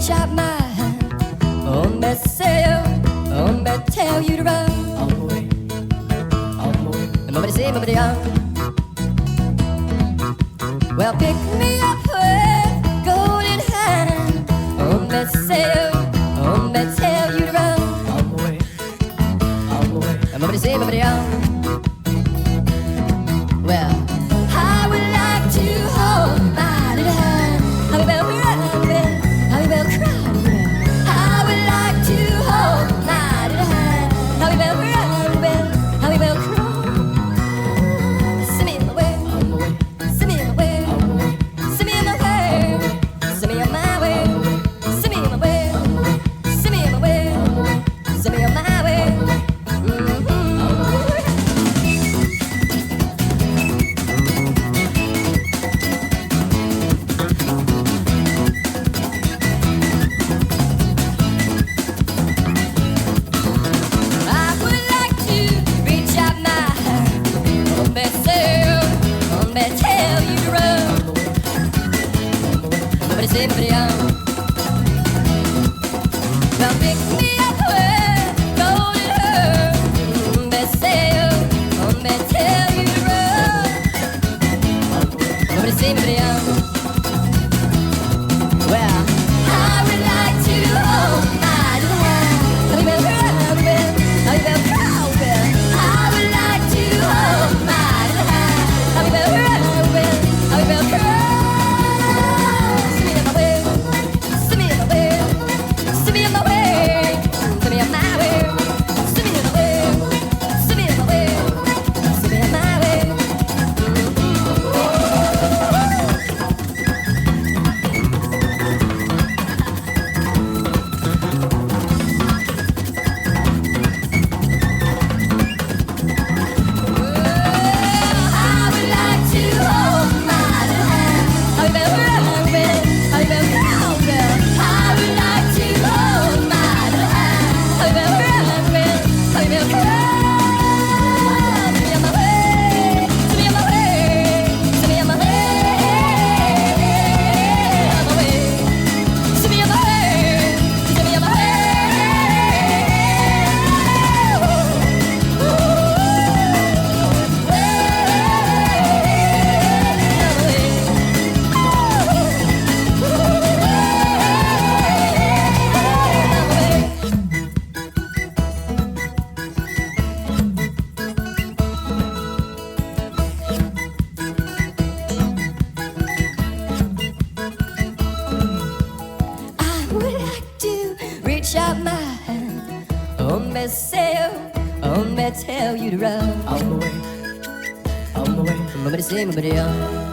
reach out my hand. Oh, me say, oh, me tell you to run. All the way, all the way. Nobody say, nobody young. Well, pick me up with golden hand. Oh, me say, oh, me tell you to run. All the way, all the way. Nobody say, nobody young. Well, I would like to hold my little hand. How we will run with, how we will cry with. I would like to hold my little hand. How we will run with, how we will cry. Send me in my way, All the way, send me in my way, all the way. send me in my way, send me on my way, send me in my way, send me in my way, send me on my way. I would like to reach out my hand. Oh, me say, oh, me tell you to run. Nobody say, nobody young. Well, pick me up with golden hair. Me say, oh, me tell you to run. Nobody say, nobody young. Well, I would like to hold my little hand. How you will run with, how you will crawl with. I would like to hold my little hand. How you will run with, how you will crawl. Send me on my way, send me on my way, send me on my way, send me on my way, send me on my way, send me on my way, send me on my way. I would like to hold my little hand. How you will run with, how you will crawl with. I would like to hold my little hand. How you will run with, how you will crawl. Send me on my way, send me on my way, send me on my way, on my way. Send me on my way, send me on my way. I would like to reach out my hand. Oh, me say, oh, me tell you to run. All the way, all the way. Nobody say, nobody young.